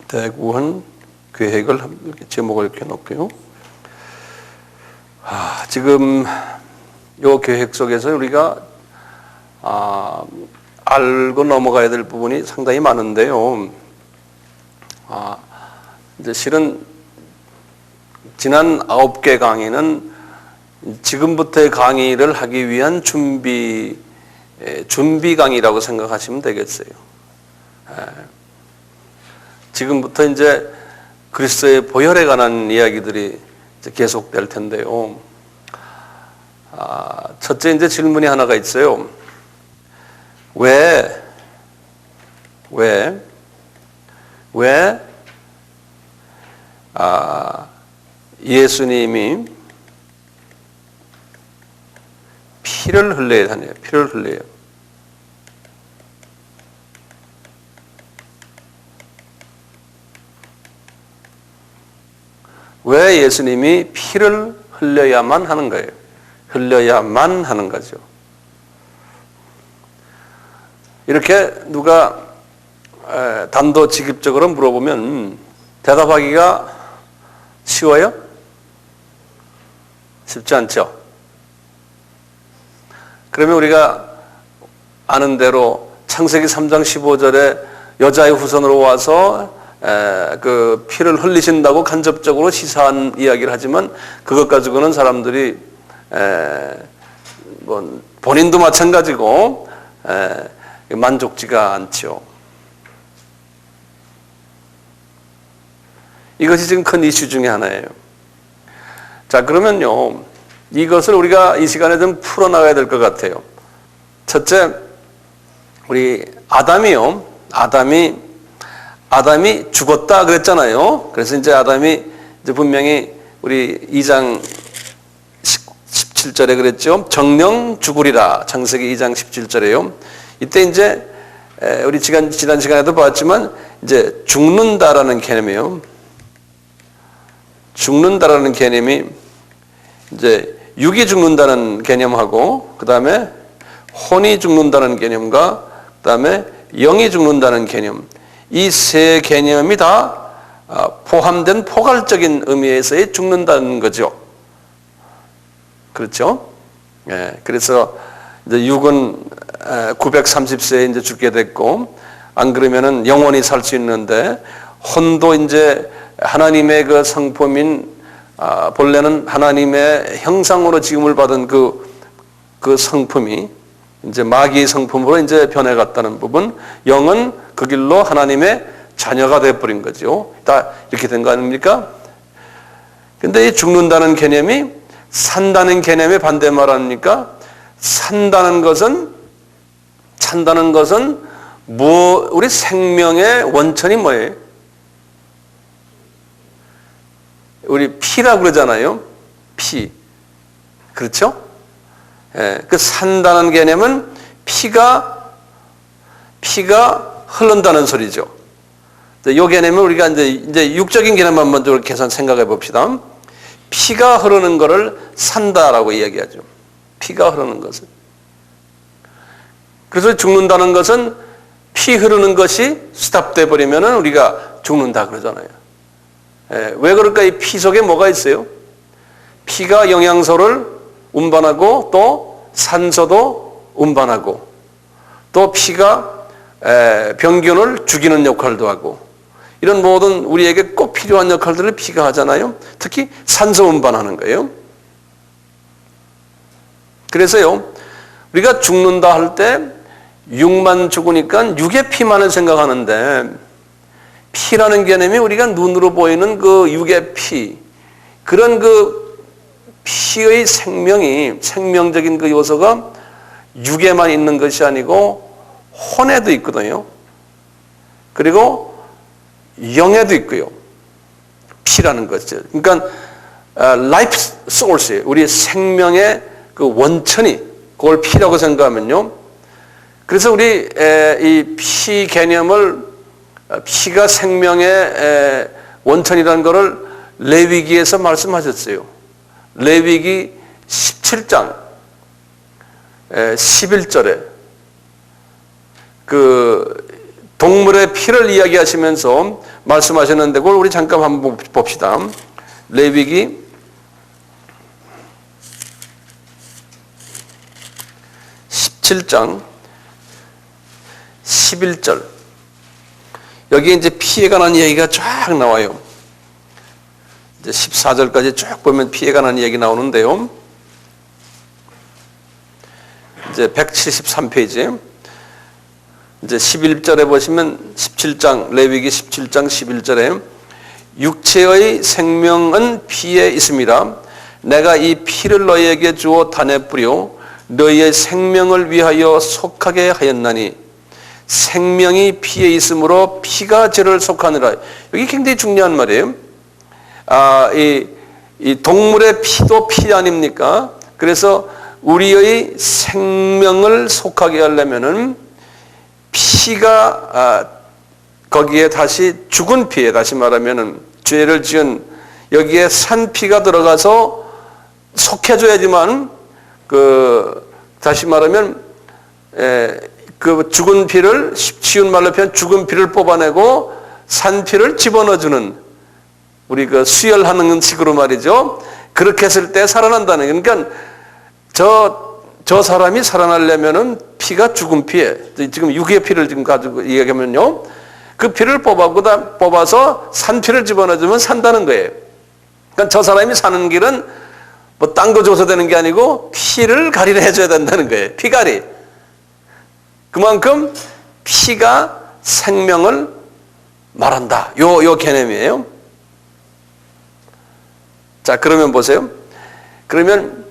대구원 계획을 이렇게 제목을 이렇게 놓고요. 지금 이 계획 속에서 우리가 알고 넘어가야 될 부분이 상당히 많은데요. 이제 실은 지난 9개 강의는 지금부터의 강의를 하기 위한 준비 강의라고 생각하시면 되겠어요. 지금부터 이제 그리스도의 보혈에 관한 이야기들이 이제 계속될 텐데요. 첫째 이제 질문이 하나가 있어요. 왜 예수님이 피를 흘려야 하네요. 피를 흘려요. 왜 예수님이 피를 흘려야만 하는 거예요? 흘려야만 하는 거죠. 이렇게 누가 단도직입적으로 물어보면 대답하기가 쉬워요? 쉽지 않죠? 그러면 우리가 아는 대로 창세기 3장 15절에 여자의 후손으로 와서 그 피를 흘리신다고 간접적으로 시사한 이야기를 하지만 그것 가지고는 사람들이 뭐 본인도 마찬가지고 만족지가 않죠. 이것이 지금 큰 이슈 중에 하나예요. 자, 그러면요, 이것을 우리가 이 시간에 좀 풀어나가야 될 것 같아요. 첫째, 우리 아담이 죽었다 그랬잖아요. 그래서 이제 아담이 이제 분명히 우리 2장 17절에 그랬죠. 정령 죽으리라. 창세기 2장 17절에요. 이때 이제 우리 지난 시간에도 봤지만 이제 죽는다라는 개념이에요. 죽는다라는 개념이 이제 육이 죽는다는 개념하고 그 다음에 혼이 죽는다는 개념과 그 다음에 영이 죽는다는 개념, 이 세 개념이 다 포함된 포괄적인 의미에서의 죽는다는 거죠. 그렇죠? 예, 그래서 이제 육은 930세에 이제 죽게 됐고, 안 그러면은 영원히 살 수 있는데, 혼도 이제 하나님의 그 성품인, 본래는 하나님의 형상으로 지음을 받은 그 성품이 이제 마귀의 성품으로 이제 변해갔다는 부분, 영은 그 길로 하나님의 자녀가 되어버린 거죠. 다 이렇게 된 거 아닙니까? 근데 이 죽는다는 개념이 산다는 개념의 반대말 아닙니까? 산다는 것은 우리 생명의 원천이 뭐예요? 우리 피라고 그러잖아요. 피. 그렇죠? 예, 그 산다는 개념은 피가 흐른다는 소리죠. 이 개념은 우리가 이제 육적인 개념만 먼저 계산 생각해 봅시다. 피가 흐르는 것을 산다라고 이야기하죠. 피가 흐르는 것을. 그래서 죽는다는 것은 피 흐르는 것이 스탑돼 버리면은 우리가 죽는다 그러잖아요. 왜 그럴까? 이 피 속에 뭐가 있어요? 피가 영양소를 운반하고 또 산소도 운반하고 또 피가 병균을 죽이는 역할도 하고 이런 모든 우리에게 꼭 필요한 역할들을 피가 하잖아요. 특히 산소 운반하는 거예요. 그래서요, 우리가 죽는다 할 때 육만 죽으니까 육의 피만을 생각하는데 피라는 개념이 우리가 눈으로 보이는 그 육의 피, 그런 그 피의 생명적인 그 요소가 육에만 있는 것이 아니고 혼에도 있거든요. 그리고 영에도 있고요. 피라는 것이죠. 그러니까 라이프 소스예요. 우리 생명의 그 원천이 그걸 피라고 생각하면요. 그래서 우리 이 피 개념을 피가 생명의 원천이라는 것을 레위기에서 말씀하셨어요. 레위기 17장 11절에 그 동물의 피를 이야기하시면서 말씀하셨는데 그걸 우리 잠깐 한번 봅시다. 레위기 17장 11절. 여기에 이제 피해 관한 이야기가 쫙 나와요. 이제 14절까지 쭉 보면 피해 관한 이야기 나오는데요. 이제 173페이지. 이제 11절에 보시면 17장, 레위기 17장 11절에 육체의 생명은 피에 있습니다. 내가 이 피를 너희에게 주어 단에 뿌려 너희의 생명을 위하여 속하게 하였나니 생명이 피에 있으므로 피가 죄를 속하느라. 여기 굉장히 중요한 말이에요. 이 동물의 피도 피 아닙니까? 그래서 우리의 생명을 속하게 하려면은 피가 거기에 다시 죽은 피에, 다시 말하면은 죄를 지은 여기에 산 피가 들어가서 속해줘야지만 다시 말하면 그 죽은 피를, 쉬운 말로 표현 죽은 피를 뽑아내고 산 피를 집어넣어주는, 우리 그 수혈하는 식으로 말이죠. 그렇게 했을 때 살아난다는. 그러니까 저 사람이 살아나려면은 피가 죽은 피에, 지금 육의 피를 지금 가지고 이야기하면요, 그 피를 뽑아서 산 피를 집어넣어주면 산다는 거예요. 그러니까 저 사람이 사는 길은 뭐 딴 거 줘서 되는 게 아니고 피를 가리려 해줘야 된다는 거예요. 피가리. 그만큼 피가 생명을 말한다. 요 개념이에요. 자, 그러면 보세요. 그러면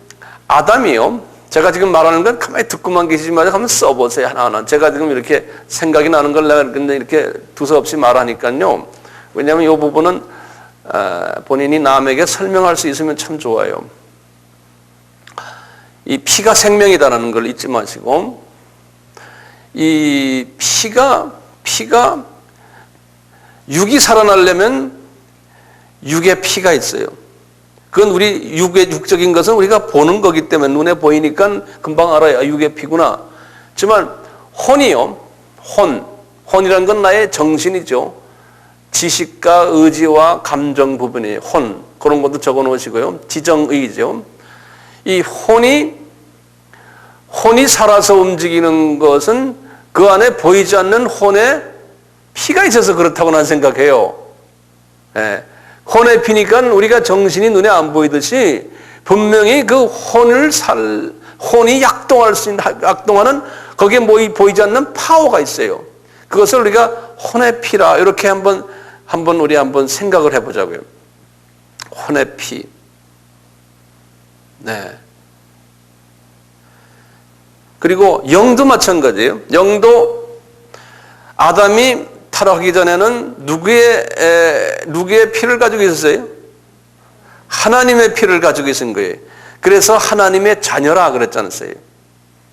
아담이요. 제가 지금 말하는 건 가만히 듣고만 계시지 말고 한번 써보세요. 하나하나. 제가 지금 이렇게 생각이 나는 걸 내가 근데 이렇게 두서없이 말하니까요. 왜냐하면 이 부분은 본인이 남에게 설명할 수 있으면 참 좋아요. 이 피가 생명이다라는 걸 잊지 마시고, 이 피가 육이 살아나려면 육에 피가 있어요. 그건 우리 육적인 것은 우리가 보는 거기 때문에 눈에 보이니까 금방 알아요. 육의 피구나. 하지만 혼이요. 혼이라는 건 나의 정신이죠. 지식과 의지와 감정 부분이 혼. 그런 것도 적어 놓으시고요. 지정의죠. 이 혼이 살아서 움직이는 것은 그 안에 보이지 않는 혼에 피가 있어서 그렇다고 난 생각해요. 예. 혼의 피니까 우리가 정신이 눈에 안 보이듯이 분명히 그 혼이 약동하는 거기에 보이지 않는 파워가 있어요. 그것을 우리가 혼의 피라 이렇게 한번 우리 한번 생각을 해보자고요. 혼의 피. 네. 그리고 영도 마찬가지예요. 영도 아담이 타락하기 전에는 누구의 피를 가지고 있었어요? 하나님의 피를 가지고 있은 거예요. 그래서 하나님의 자녀라 그랬지 않았어요?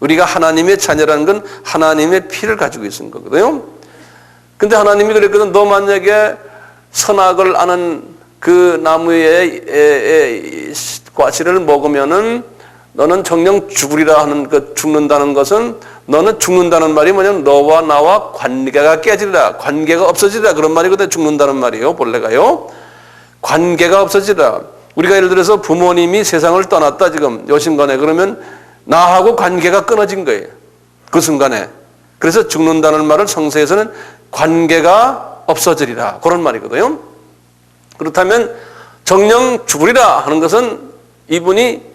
우리가 하나님의 자녀라는 건 하나님의 피를 가지고 있는 거거든요. 근데 하나님이 그랬거든. 너 만약에 선악을 아는 그 나무의 과실을 먹으면은 너는 정령 죽으리라 하는 그 죽는다는 것은, 너는 죽는다는 말이 뭐냐면 너와 나와 관계가 깨지리라, 관계가 없어지리라 그런 말이거든. 죽는다는 말이에요. 본래가요. 관계가 없어지리라. 우리가 예를 들어서 부모님이 세상을 떠났다 지금 요순간에, 그러면 나하고 관계가 끊어진 거예요. 그 순간에. 그래서 죽는다는 말을 성서에서는 관계가 없어지리라 그런 말이거든요. 그렇다면 정령 죽으리라 하는 것은 이분이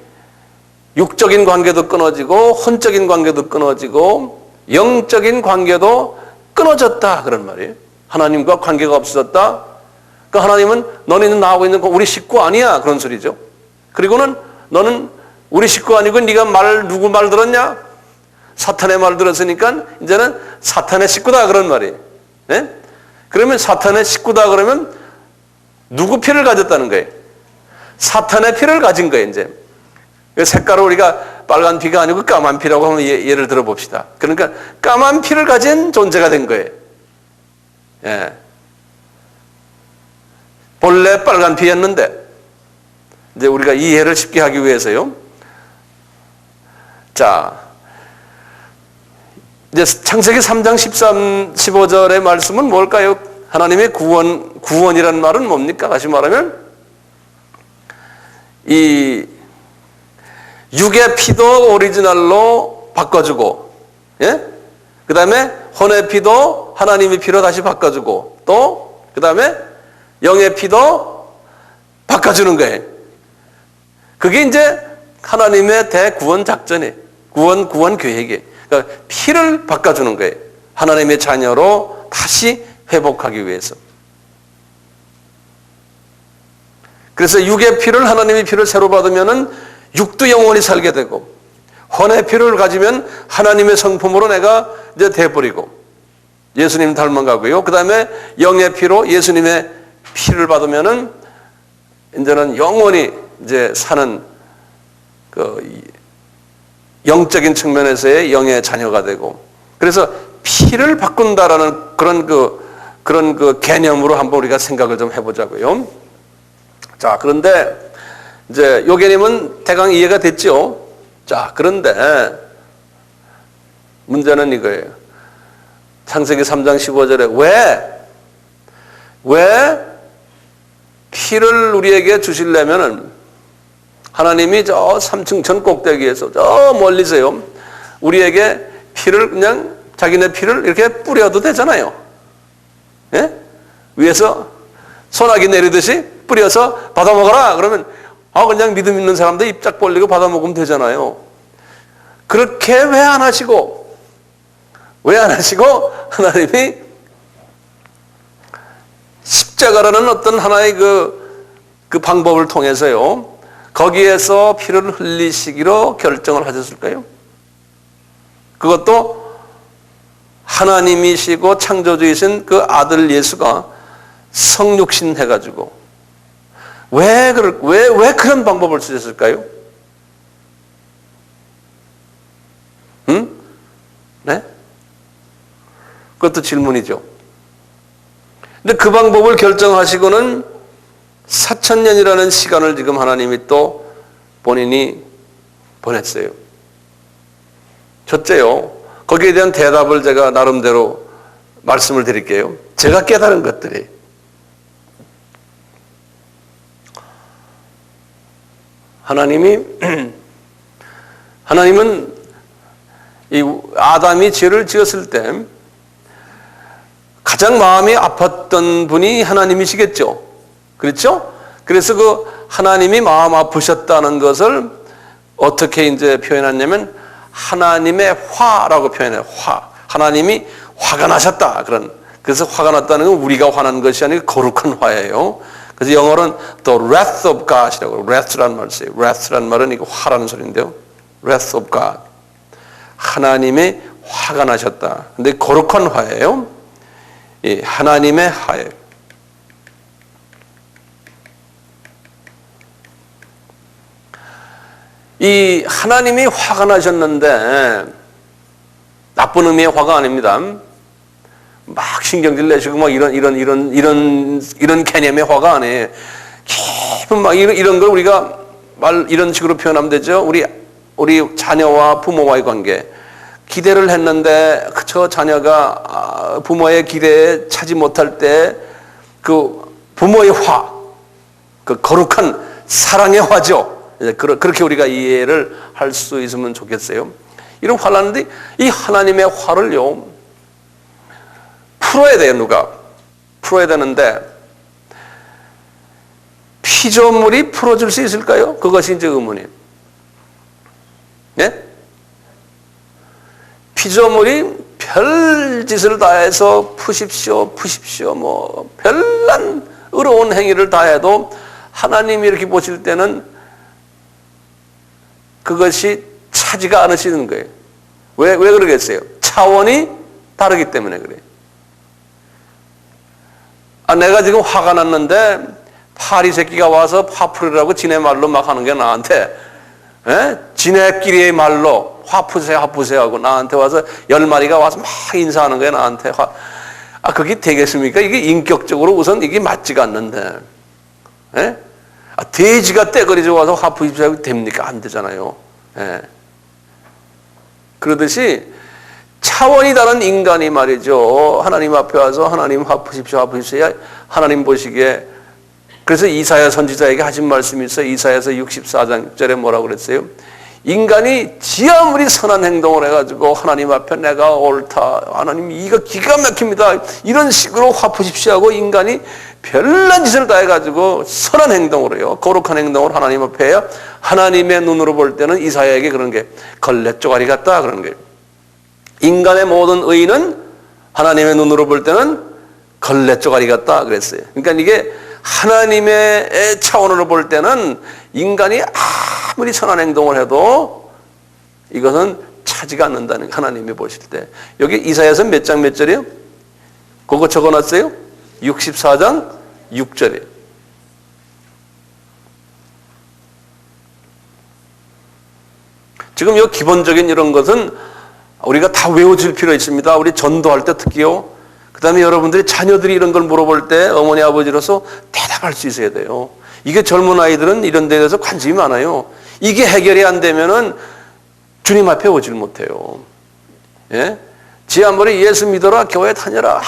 육적인 관계도 끊어지고 혼적인 관계도 끊어지고 영적인 관계도 끊어졌다 그런 말이에요. 하나님과 관계가 없어졌다. 그러니까 하나님은 너는 나하고 있는 거 우리 식구 아니야 그런 소리죠. 그리고는 너는 우리 식구 아니고 네가 누구 말 들었냐? 사탄의 말 들었으니까 이제는 사탄의 식구다 그런 말이에요. 네? 그러면 사탄의 식구다 그러면 누구 피를 가졌다는 거예요? 사탄의 피를 가진 거예요. 이제 색깔을 우리가 빨간 피가 아니고 까만 피라고 한번 예를 들어 봅시다. 그러니까 까만 피를 가진 존재가 된 거예요. 예. 본래 빨간 피였는데 이제 우리가 이해를 쉽게 하기 위해서요. 자, 이제 창세기 3장 13, 15절의 말씀은 뭘까요? 하나님의 구원이라는 말은 뭡니까? 다시 말하면 이 육의 피도 오리지널로 바꿔주고, 예? 그 다음에 혼의 피도 하나님의 피로 다시 바꿔주고, 또 그 다음에 영의 피도 바꿔주는 거예요. 그게 이제 하나님의 대구원 작전이, 구원 계획이. 그러니까 피를 바꿔주는 거예요. 하나님의 자녀로 다시 회복하기 위해서. 그래서 육의 피를, 하나님의 피를 새로 받으면은 육도 영원히 살게 되고, 혼의 피를 가지면 하나님의 성품으로 내가 이제 돼버리고, 예수님 닮아가고요. 그 다음에 영의 피로 예수님의 피를 받으면은 이제는 영원히 이제 사는 그 영적인 측면에서의 영의 자녀가 되고, 그래서 피를 바꾼다라는 그런 그 개념으로 한번 우리가 생각을 좀 해보자고요. 자, 그런데 이제 요 개념은 대강 이해가 됐죠? 자, 그런데 문제는 이거예요. 창세기 3장 15절에 왜 피를 우리에게 주시려면은 하나님이 저 3층 전 꼭대기에서 저 멀리서요, 우리에게 피를 그냥 자기네 피를 이렇게 뿌려도 되잖아요. 예? 위에서 소나기 내리듯이 뿌려서 받아먹어라. 그러면 그냥 믿음 있는 사람들 입 쫙 벌리고 받아먹으면 되잖아요. 그렇게 왜 안 하시고 하나님이 십자가라는 어떤 하나의 그 방법을 통해서요, 거기에서 피를 흘리시기로 결정을 하셨을까요? 그것도 하나님이시고 창조주이신 그 아들 예수가 성육신 해가지고 왜 그런 방법을 쓰셨을까요? 네? 그것도 질문이죠. 근데 그 방법을 결정하시고는 4,000년이라는 시간을 지금 하나님이 또 본인이 보냈어요. 첫째요, 거기에 대한 대답을 제가 나름대로 말씀을 드릴게요. 제가 깨달은 것들이, 하나님은 이 아담이 죄를 지었을 때 가장 마음이 아팠던 분이 하나님이시겠죠. 그렇죠? 그래서 그 하나님이 마음 아프셨다는 것을 어떻게 이제 표현했냐면 하나님의 화라고 표현해요. 하나님이 화가 나셨다. 그래서 화가 났다는 건 우리가 화난 것이 아니고 거룩한 화예요. 그래서 영어로는 the wrath of God이라고, wrath라는 말을 써요. wrath라는 말은 이거 화라는 소리인데요. wrath of God. 하나님의 화가 나셨다. 근데 거룩한 화예요. 이 하나님의 화예요. 이 하나님이 화가 나셨는데 나쁜 의미의 화가 아닙니다. 막 신경질 내시고 막 이런 개념의 화가 아니에요. 깊은 막 이런 걸 우리가 이런 식으로 표현하면 되죠. 우리 자녀와 부모와의 관계. 기대를 했는데 저 자녀가 부모의 기대에 차지 못할 때 그 부모의 화, 그 거룩한 사랑의 화죠. 그렇게 우리가 이해를 할 수 있으면 좋겠어요. 이런 화를 하는데 이 하나님의 화를요, 풀어야 돼요. 누가? 풀어야 되는데 피조물이 풀어줄 수 있을까요? 그것이 이제 의문이에요. 네? 피조물이 별짓을 다해서 푸십시오, 뭐 별난 의로운 행위를 다해도 하나님이 이렇게 보실 때는 그것이 차지가 않으시는 거예요. 왜 그러겠어요? 차원이 다르기 때문에 그래요. 내가 지금 화가 났는데 파리 새끼가 와서 화 풀으라고 지네 말로 막 하는 게 나한테, 지네끼리의 말로 화 푸세요 하고 나한테 와서 10마리가 와서 막 인사하는 거예요. 나한테 그게 되겠습니까? 이게 인격적으로 우선 이게 맞지가 않는데, 돼지가 떼거리져 와서 화 푸십시오 하고 됩니까? 안 되잖아요. 그러듯이 차원이 다른 인간이 말이죠. 하나님 앞에 와서 하나님 화푸십시오, 화푸십시오. 하나님 보시기에. 그래서 이사야 선지자에게 하신 말씀이 있어요. 이사야서 64장 6절에 뭐라고 그랬어요? 인간이 지 아무리 선한 행동을 해가지고 하나님 앞에 내가 옳다, 하나님 이거 기가 막힙니다, 이런 식으로 화푸십시오 하고 인간이 별난 짓을 다 해가지고 선한 행동으로요, 거룩한 행동을 하나님 앞에 해야 하나님의 눈으로 볼 때는 이사야에게 그런 게 걸레 쪼가리 같다 그런 거예요. 인간의 모든 의는 하나님의 눈으로 볼 때는 걸레 쪼가리 같다 그랬어요. 그러니까 이게 하나님의 차원으로 볼 때는 인간이 아무리 선한 행동을 해도 이것은 차지가 않는다는 거, 하나님이 보실 때. 여기 이사야서 몇 장 몇 절이요? 그거 적어놨어요? 64장 6절이에요. 지금 이 기본적인 이런 것은 우리가 다 외워줄 필요 있습니다. 우리 전도할 때 특히요. 그 다음에 여러분들이 자녀들이 이런 걸 물어볼 때 어머니 아버지로서 대답할 수 있어야 돼요. 이게 젊은 아이들은 이런 데에 대해서 관심이 많아요. 이게 해결이 안 되면은 주님 앞에 오질 못해요. 예? 지 아무리 예수 믿어라, 교회 다녀라,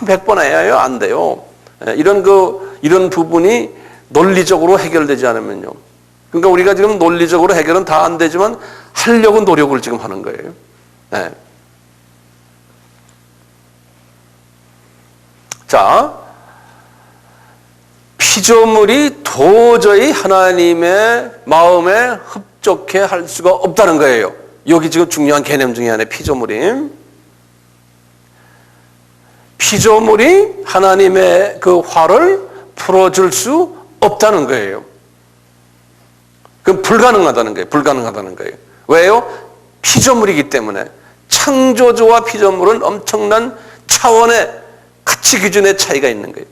100번 해야 해요. 안 돼요. 예? 이런 부분이 논리적으로 해결되지 않으면요. 그러니까 우리가 지금 논리적으로 해결은 다 안 되지만 하려고 노력을 지금 하는 거예요. 예. 자, 피조물이 도저히 하나님의 마음에 흡족해 할 수가 없다는 거예요. 여기 지금 중요한 개념 중에 하나의 피조물이 하나님의 그 화를 풀어줄 수 없다는 거예요. 그건 불가능하다는 거예요. 왜요? 피조물이기 때문에. 창조주와 피조물은 엄청난 차원의 가치 기준의 차이가 있는 거예요.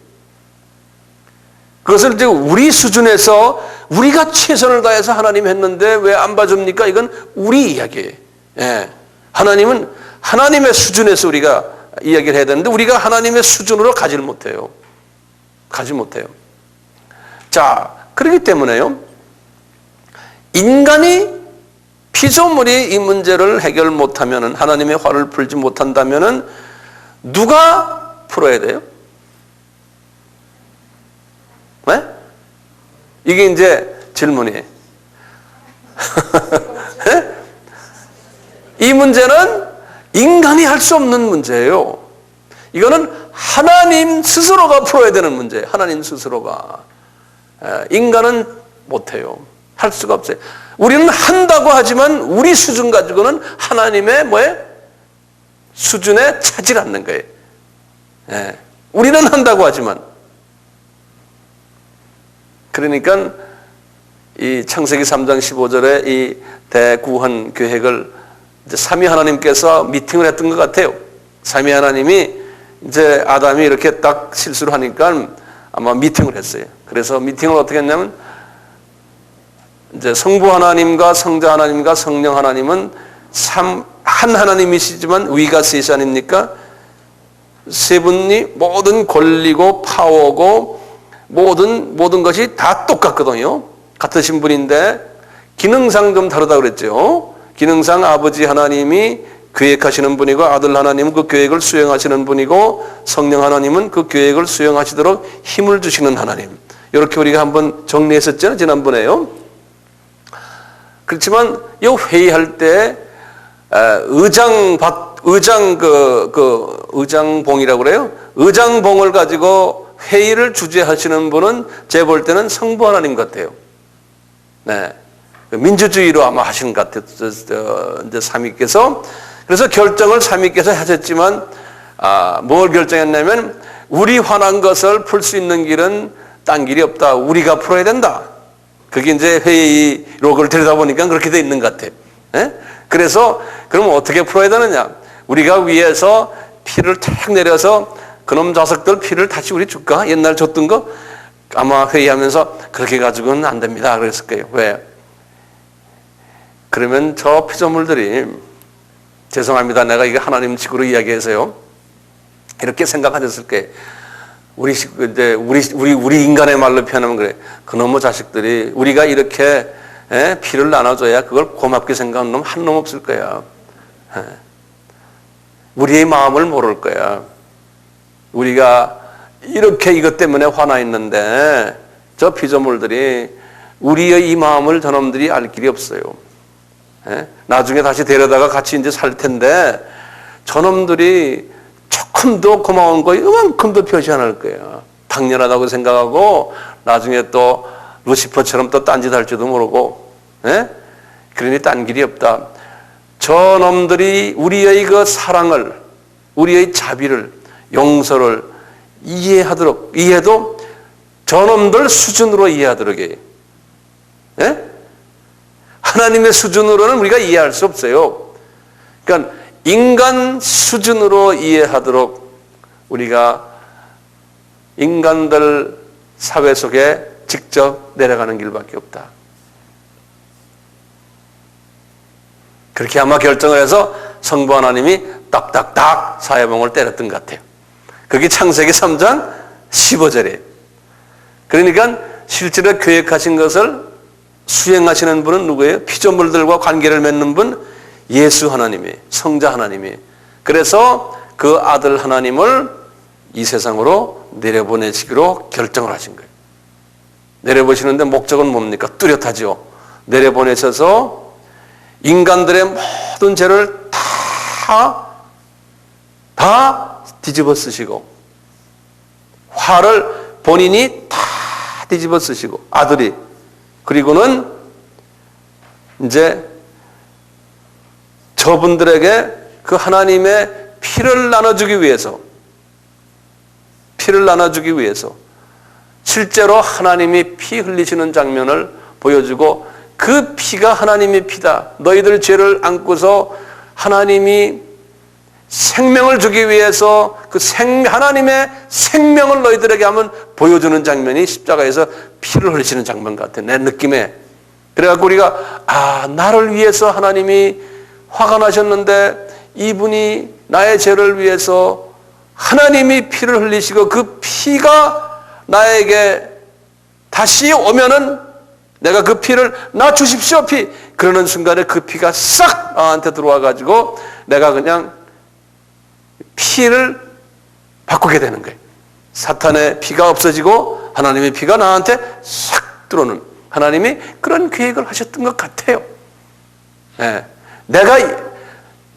그것을 이제 우리 수준에서 우리가 최선을 다해서 하나님 했는데 왜 안 봐줍니까? 이건 우리 이야기예요. 예. 하나님은 하나님의 수준에서 우리가 이야기를 해야 되는데 우리가 하나님의 수준으로 가지를 못해요. 자, 그렇기 때문에요. 인간이 피조물이 이 문제를 해결 못하면은, 하나님의 화를 풀지 못한다면은 누가 풀어야 돼요? 네? 이게 이제 질문이에요. 네? 이 문제는 인간이 할 수 없는 문제예요. 이거는 하나님 스스로가 풀어야 되는 문제예요. 하나님 스스로가. 인간은 못해요. 할 수가 없어요. 우리는 한다고 하지만 우리 수준 가지고는 하나님의 수준에 차지 않는 거예요. 우리는 한다고 하지만. 그러니까 이 창세기 3장 15절에 이 대구원 계획을 이제 삼위 하나님께서 미팅을 했던 것 같아요. 삼위 하나님이 이제 아담이 이렇게 딱 실수를 하니까 아마 미팅을 했어요. 그래서 미팅을 어떻게 했냐면 이제 성부 하나님과 성자 하나님과 성령 하나님은 한 하나님이시지만 위가 셋이 아닙니까? 세 분이 모든 권리고 파워고 모든 것이 다 똑같거든요. 같으신 분인데 기능상 좀 다르다고 그랬죠. 기능상 아버지 하나님이 계획하시는 분이고 아들 하나님은 그 계획을 수행하시는 분이고 성령 하나님은 그 계획을 수행하시도록 힘을 주시는 하나님. 이렇게 우리가 한번 정리했었잖아요. 지난번에요. 그렇지만 이 회의할 때 의장봉이라고 그래요. 의장봉을 가지고 회의를 주재하시는 분은 제가 볼 때는 성부 하나님 같아요. 네. 민주주의로 아마 하시는 것 같아요. 이제 삼위께서. 그래서 결정을 삼위께서 하셨지만, 뭘 결정했냐면, 우리 화난 것을 풀 수 있는 길은 딴 길이 없다. 우리가 풀어야 된다. 그게 이제 회의록을 들여다보니까 그렇게 돼 있는 것 같아요. 네? 그래서, 그럼 어떻게 풀어야 되느냐? 우리가 위에서 피를 탁 내려서 그놈 자석들 피를 다시 우리 줄까? 옛날 줬던 거? 아마 회의하면서 그렇게 가지고는 안 됩니다. 그랬을 거예요. 왜? 그러면 저 피조물들이 죄송합니다. 내가 이게 하나님 식으로 이야기해서요. 이렇게 생각하셨을 거예요. 우리 인간의 말로 표현하면 그래. 그놈의 자식들이 우리가 이렇게 피를 나눠줘야 그걸 고맙게 생각하는 놈 한 놈 없을 거야. 우리의 마음을 모를 거야. 우리가 이렇게 이것 때문에 화나 있는데 저 피조물들이 우리의 이 마음을 저놈들이 알 길이 없어요. 예? 나중에 다시 데려다가 같이 이제 살 텐데 저놈들이 조금 더 고마운 거 이만큼도 표시 안 할 거야. 당연하다고 생각하고 나중에 또 루시퍼처럼 또 딴짓 할지도 모르고. 예? 그러니 딴 길이 없다. 저놈들이 우리의 그 사랑을, 우리의 자비를, 용서를 이해도 저놈들 수준으로 이해하도록 해요. 예? 하나님의 수준으로는 우리가 이해할 수 없어요. 그러니까 인간 수준으로 이해하도록 우리가 인간들 사회 속에 직접 내려가는 길밖에 없다. 그렇게 아마 결정을 해서 성부 하나님이 딱딱딱 사회봉을 때렸던 것 같아요. 그게 창세기 3장 15절이에요. 그러니까 실제로 계획하신 것을 수행하시는 분은 누구예요? 피조물들과 관계를 맺는 분 예수 하나님이, 성자 하나님이. 그래서 그 아들 하나님을 이 세상으로 내려보내시기로 결정을 하신 거예요. 내려보시는데 목적은 뭡니까? 뚜렷하죠. 내려보내셔서 인간들의 모든 죄를 다 뒤집어 쓰시고 화를 본인이 다 뒤집어 쓰시고 아들이 그리고는 이제 저분들에게 그 하나님의 피를 나눠주기 위해서 실제로 하나님이 피 흘리시는 장면을 보여주고 그 피가 하나님의 피다. 너희들 죄를 안고서 하나님이 생명을 주기 위해서 하나님의 생명을 너희들에게 한번 보여주는 장면이 십자가에서 피를 흘리시는 장면 같아. 내 느낌에. 그래갖고 우리가 나를 위해서 하나님이 화가 나셨는데 이분이 나의 죄를 위해서 하나님이 피를 흘리시고 그 피가 나에게 다시 오면은 내가 그 피를 나 주십시오 피. 그러는 순간에 그 피가 싹 나한테 들어와 가지고 내가 그냥 피를 바꾸게 되는 거예요. 사탄의 피가 없어지고 하나님의 피가 나한테 싹 들어오는 하나님이 그런 계획을 하셨던 것 같아요. 네. 내가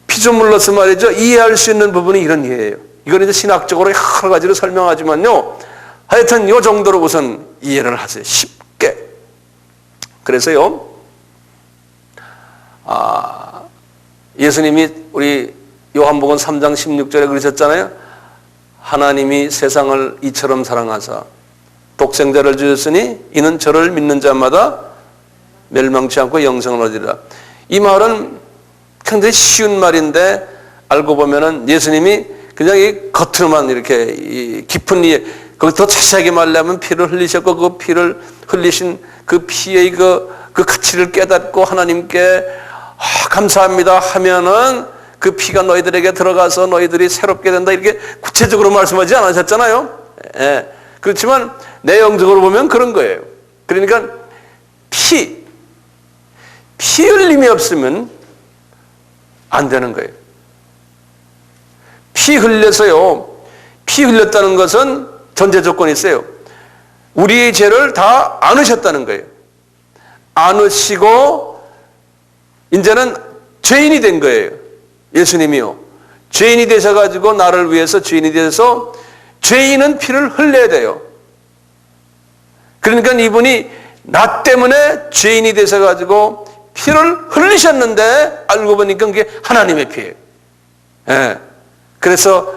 피조물로서 말이죠. 이해할 수 있는 부분이 이런 이해예요. 이건 이제 신학적으로 여러 가지로 설명하지만요. 하여튼 이 정도로 우선 이해를 하세요. 쉽게. 그래서요. 예수님이 우리 요한복음 3장 16절에 그러셨잖아요. 하나님이 세상을 이처럼 사랑하사 독생자를 주셨으니 이는 저를 믿는 자마다 멸망치 않고 영생을 얻으리라. 이 말은 굉장히 쉬운 말인데 알고 보면은 예수님이 그냥 이 겉으로만 이렇게 깊은 이해, 거기 더 자세하게 말하면 피를 흘리셨고 그 피를 흘리신 그 피의 그 가치를 깨닫고 하나님께 감사합니다 하면은 그 피가 너희들에게 들어가서 너희들이 새롭게 된다 이렇게 구체적으로 말씀하지 않으셨잖아요. 예. 그렇지만 내용적으로 보면 그런 거예요. 그러니까 피 흘림이 없으면 안 되는 거예요. 피 흘려서요. 피 흘렸다는 것은 전제 조건이 있어요. 우리의 죄를 다 안으셨다는 거예요. 안으시고 이제는 죄인이 된 거예요. 예수님이요. 죄인이 되셔가지고 나를 위해서 죄인이 되셔서 죄인은 피를 흘려야 돼요. 그러니까 이분이 나 때문에 죄인이 되셔가지고 피를 흘리셨는데 알고 보니까 그게 하나님의 피예요. 예. 그래서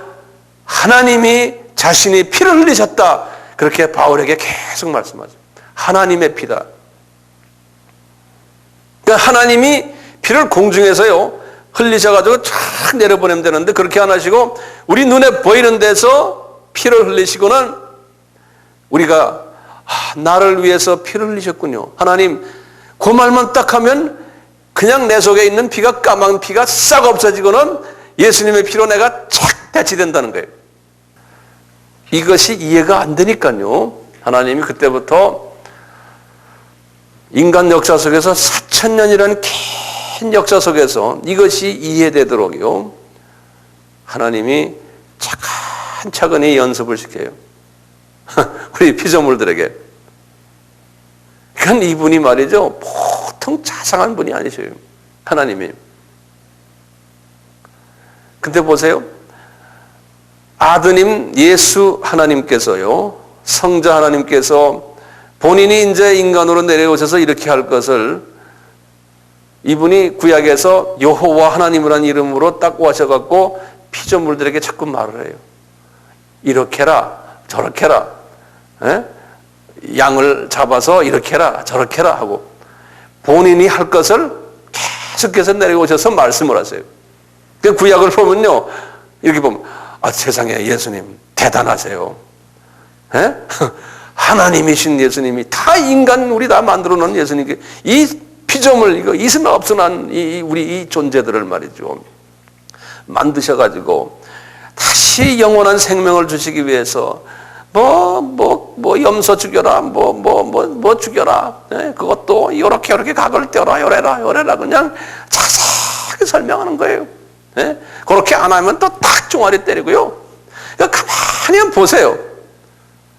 하나님이 자신이 피를 흘리셨다. 그렇게 바울에게 계속 말씀하죠. 하나님의 피다. 그러니까 하나님이 피를 공중에서요. 흘리셔가지고 쫙 내려보내면 되는데 그렇게 안 하시고 우리 눈에 보이는 데서 피를 흘리시고는 우리가 나를 위해서 피를 흘리셨군요. 하나님 그 말만 딱 하면 그냥 내 속에 있는 피가 까만 피가 싹 없어지고는 예수님의 피로 내가 착 대치된다는 거예요. 이것이 이해가 안 되니까요. 하나님이 그때부터 인간 역사 속에서 4000년이라는 긴 역사 속에서 이것이 이해되도록요. 하나님이 차근차근히 연습을 시켜요. 우리 피조물들에게. 그건 이분이 말이죠, 보통 자상한 분이 아니셔요. 하나님이. 근데 보세요. 아드님 예수 하나님께서요, 성자 하나님께서 본인이 이제 인간으로 내려오셔서 이렇게 할 것을 이분이 구약에서 여호와 하나님이라는 이름으로 딱 오셔갖고 피조물들에게 자꾸 말을 해요. 이렇게 해라, 저렇게 해라. 에? 양을 잡아서 이렇게 해라, 저렇게 해라 하고 본인이 할 것을 계속해서 내려오셔서 말씀을 하세요. 그 구약을 보면요, 이렇게 보면 세상에 예수님 대단하세요. 에? 하나님이신 예수님이 다 인간 우리 다 만들어 놓은 예수님, 이 피조물 이거 있으나 없으나 우리 이 존재들을 말이죠 만드셔가지고 다시 영원한 생명을 주시기 위해서 염소 죽여라, 죽여라. 네? 그것도 요렇게 각을 떼어라, 요래라. 그냥 자세하게 설명하는 거예요. 네? 그렇게 안 하면 또 딱 종아리 때리고요. 가만히 보세요.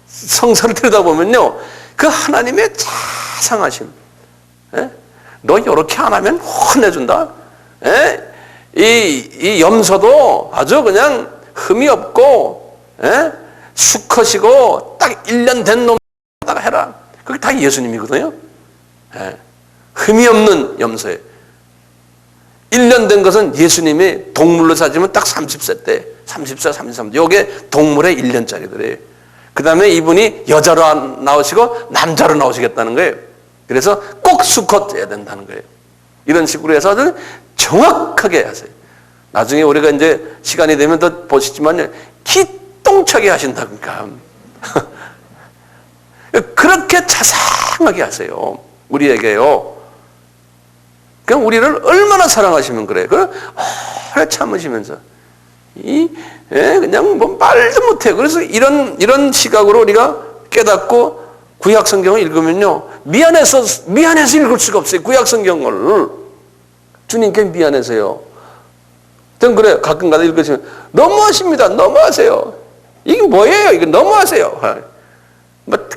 성서를 들여다보면요. 그 하나님의 자상하심. 네? 너 요렇게 안 하면 혼내준다. 네? 이 염소도 아주 그냥 흠이 없고, 네? 수컷이고 딱 1년 된 놈다가 해라. 그게 다 예수님이거든요. 예. 흠이 없는 염소에 1년 된 것은 예수님이 동물로 따지면 딱 30세 때 30세, 33세 요게 동물의 1년짜리들이에요. 그 다음에 이분이 여자로 나오시고 남자로 나오시겠다는 거예요. 그래서 꼭 수컷 해야 된다는 거예요. 이런 식으로 해서 아주 정확하게 하세요. 나중에 우리가 이제 시간이 되면 더 보시지만 기똥차게 하신다니까. 그렇게 자상하게 하세요. 우리에게요. 그냥 우리를 얼마나 사랑하시면 그래. 오래 참으시면서. 그냥 말도 못해. 그래서 이런 시각으로 우리가 깨닫고 구약 성경을 읽으면요. 미안해서 읽을 수가 없어요. 구약 성경을. 주님께 미안해서요. 전 그래. 가끔 가다 읽으시면 너무하십니다. 너무하세요. 이게 뭐예요? 이거 너무하세요.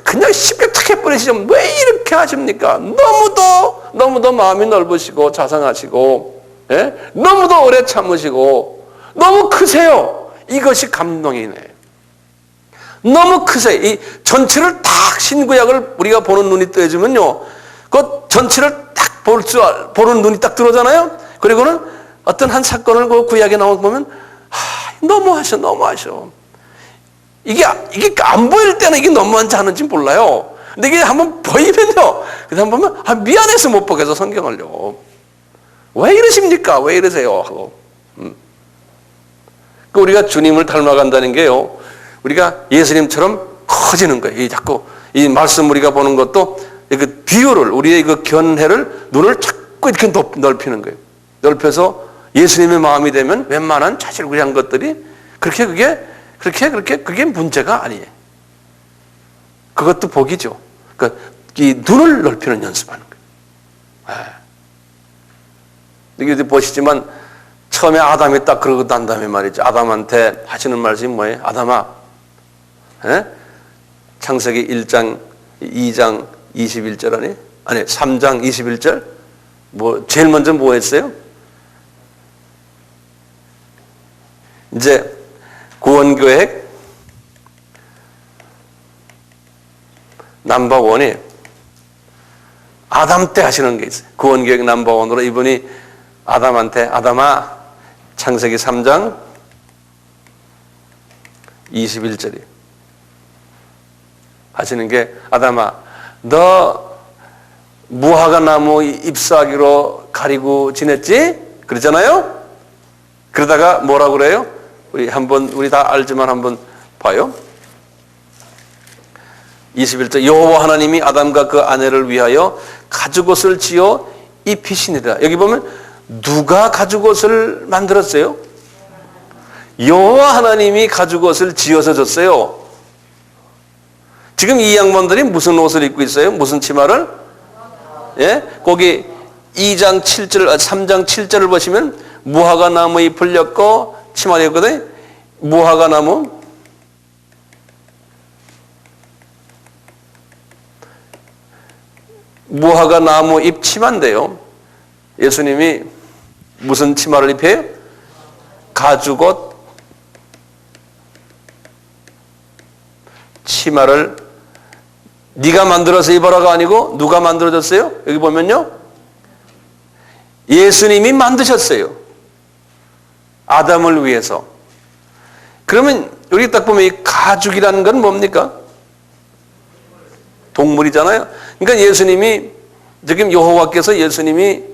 그냥 쉽게 탁 해버리시죠. 왜 이렇게 하십니까? 너무도 마음이 넓으시고 자상하시고, 예? 너무도 오래 참으시고, 너무 크세요. 이것이 감동이네. 너무 크세요. 이 전체를 딱 신구약을 우리가 보는 눈이 떠져면요, 그 전체를 딱 보는 눈이 딱 들어오잖아요. 그리고는 어떤 한 사건을 그 구약에 나오고 보면 너무하셔. 이게 안 보일 때는 이게 너무한지 하는지 몰라요. 근데 이게 한번 보이면요, 그 다음 보면 미안해서 못 보겠어 성경을요. 왜 이러십니까? 왜 이러세요? 하고. 우리가 주님을 닮아간다는 게요, 우리가 예수님처럼 커지는 거예요. 자꾸 이 말씀 우리가 보는 것도 그 비율을, 우리의 그 견해를, 눈을 자꾸 이렇게 넓히는 거예요. 넓혀서 예수님의 마음이 되면 웬만한 자질구레한 것들이 그게 문제가 아니에요. 그것도 복이죠. 그러니까 이 눈을 넓히는 연습하는 거예요. 이게 보시지만 처음에 아담이 딱 그러고 난 다음에 말이죠. 아담한테 하시는 말씀이 뭐예요? 아담아, 창세기 1장, 2장 21절 아니 3장 21절 제일 먼저 뭐 했어요? 이제 구원계획 넘버원이 아담 때 하시는 게 있어요. 구원계획 넘버원으로 이분이 아담한테, 아담아, 창세기 3장 21절이 하시는 게, 아담아, 너 무화과 나무 잎사귀로 가리고 지냈지? 그러잖아요? 그러다가 뭐라고 그래요? 우리 다 알지만 한번 봐요. 21절, 여호와 하나님이 아담과 그 아내를 위하여 가죽옷을 지어 입히시니라. 여기 보면 누가 가죽옷을 만들었어요? 여호와 하나님이 가죽옷을 지어서 줬어요. 지금 이 양반들이 무슨 옷을 입고 있어요? 무슨 치마를? 예? 거기 3장 7절을 보시면 무화과 나무 잎을 엮고 치마를 입거든. 무화과 나무. 무화과 나무 잎 치마인데요. 예수님이 무슨 치마를 입혀요? 가죽옷 치마를 네가 만들어서 입어라가 아니고 누가 만들어줬어요? 여기 보면요. 예수님이 만드셨어요. 아담을 위해서. 그러면 여기 딱 보면 이 가죽이라는 건 뭡니까? 동물이잖아요. 그러니까 예수님이 지금 여호와께서 예수님이